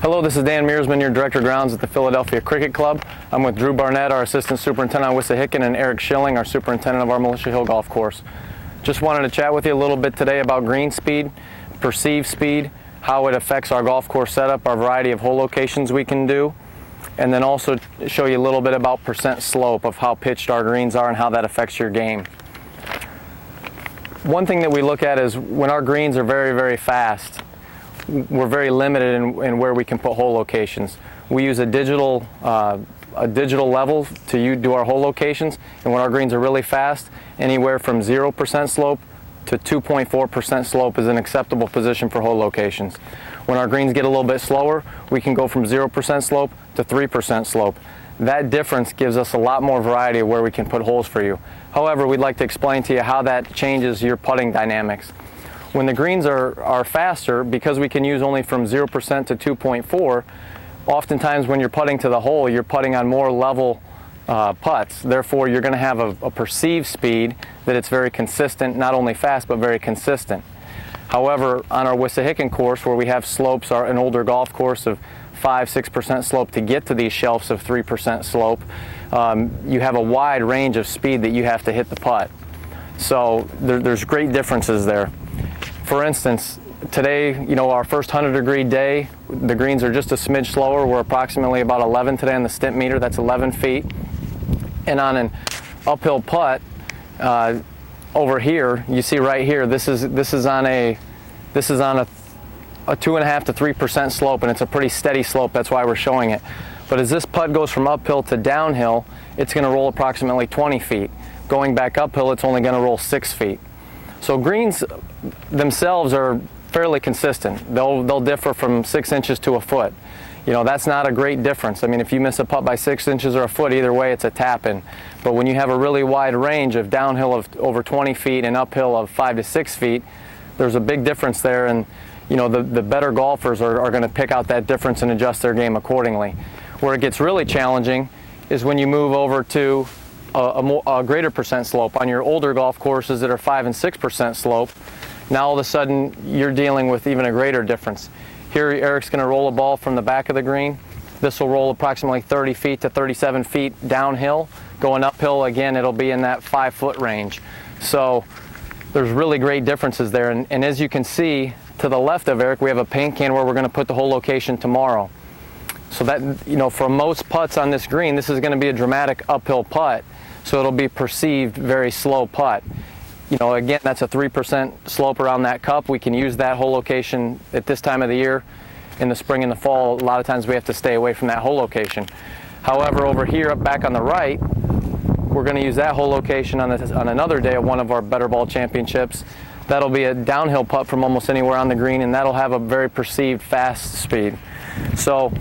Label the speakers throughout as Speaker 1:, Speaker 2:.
Speaker 1: Hello, this is Dan Mearsman, your Director of Grounds at the Philadelphia Cricket Club. I'm with Drew Barnett, our Assistant Superintendent on Wissahickon, and Eric Schilling, our Superintendent of our Militia Hill Golf Course. Just wanted to chat with you a little bit today about green speed, perceived speed, how it affects our golf course setup, our variety of hole locations we can do, and then also show you a little bit about percent slope of how pitched our greens are and how that affects your game. One thing that we look at is when our greens are very, very fast, we're very limited in where we can put hole locations. We use a digital level to do our hole locations, and when our greens are really fast, anywhere from 0% slope to 2.4% slope is an acceptable position for hole locations. When our greens get a little bit slower, we can go from 0% slope to 3% slope. That difference gives us a lot more variety of where we can put holes for you. However, we'd like to explain to you how that changes your putting dynamics. When the greens are faster, because we can use only from 0% to 2.4, oftentimes when you're putting to the hole, you're putting on more level putts. Therefore, you're going to have a perceived speed that it's very consistent, not only fast, but very consistent. However, on our Wissahickon course, where we have slopes, an older golf course of 5-6% slope to get to these shelves of 3% slope, you have a wide range of speed that you have to hit the putt. So there's great differences there. For instance, today, our first 100-degree day, the greens are just a smidge slower. We're approximately about 11 today on the stimp meter. That's 11 feet. And on an uphill putt, over here, you see right here, this is on a 2.5 to 3% slope, and it's a pretty steady slope. That's why we're showing it. But as this putt goes from uphill to downhill, it's going to roll approximately 20 feet. Going back uphill, it's only going to roll 6 feet. So greens themselves are fairly consistent. They'll differ from 6 inches to a foot. That's not a great difference. I mean, if you miss a putt by 6 inches or a foot, either way, it's a tap-in. But when you have a really wide range of downhill of over 20 feet and uphill of 5 to 6 feet, there's a big difference there, and the better golfers are going to pick out that difference and adjust their game accordingly. Where it gets really challenging is when you move over to a greater percent slope. On your older golf courses that are 5 and 6% slope, now all of a sudden you're dealing with even a greater difference. Here Eric's going to roll a ball from the back of the green. This will roll approximately 30 feet to 37 feet downhill. Going uphill, again, it'll be in that 5-foot range. So there's really great differences there. And as you can see, to the left of Eric, we have a paint can where we're going to put the hole location tomorrow. So that, for most putts on this green, this is going to be a dramatic uphill putt. So it'll be perceived very slow putt. Again, that's a 3% slope around that cup. We can use that hole location at this time of the year. In the spring and the fall, a lot of times we have to stay away from that hole location. However, over here, up back on the right, we're going to use that hole location on another day of one of our Better Ball Championships. That'll be a downhill putt from almost anywhere on the green, and that'll have a very perceived fast speed. So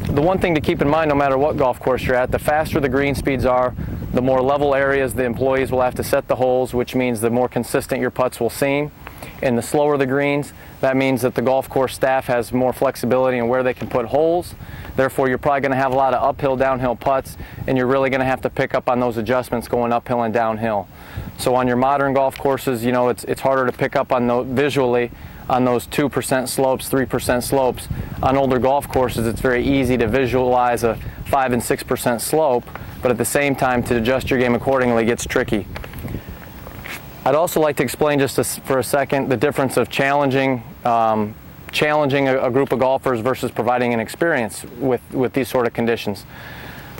Speaker 1: the one thing to keep in mind, no matter what golf course you're at, the faster the green speeds are, the more level areas the employees will have to set the holes, which means the more consistent your putts will seem. And the slower the greens, that means that the golf course staff has more flexibility in where they can put holes. Therefore, you're probably going to have a lot of uphill, downhill putts, and you're really going to have to pick up on those adjustments going uphill and downhill. So on your modern golf courses, it's harder to pick up on visually on those 2% slopes, 3% slopes. On older golf courses, it's very easy to visualize a 5 and 6% slope, but at the same time, to adjust your game accordingly gets tricky. I'd also like to explain just for a second the difference of challenging a group of golfers versus providing an experience with these sort of conditions.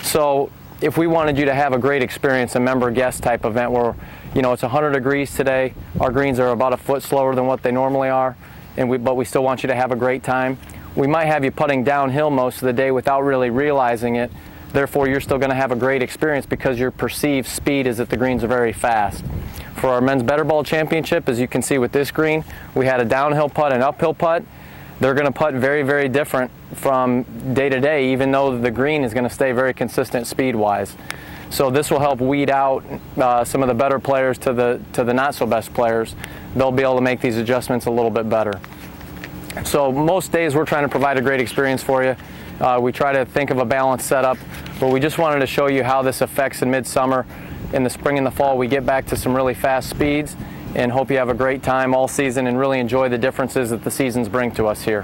Speaker 1: So if we wanted you to have a great experience, a member guest type event where it's 100 degrees today, our greens are about a foot slower than what they normally are, but we still want you to have a great time, we might have you putting downhill most of the day without really realizing it. Therefore, you're still going to have a great experience because your perceived speed is that the greens are very fast. For our Men's Better Ball Championship, as you can see with this green, we had a downhill putt and uphill putt. They're going to putt very, very different from day to day, even though the green is going to stay very consistent speed-wise. So this will help weed out some of the better players to the not-so-best players. They'll be able to make these adjustments a little bit better. So most days we're trying to provide a great experience for you. We try to think of a balanced setup, but we just wanted to show you how this affects in midsummer. In the spring and the fall, we get back to some really fast speeds, and hope you have a great time all season and really enjoy the differences that the seasons bring to us here.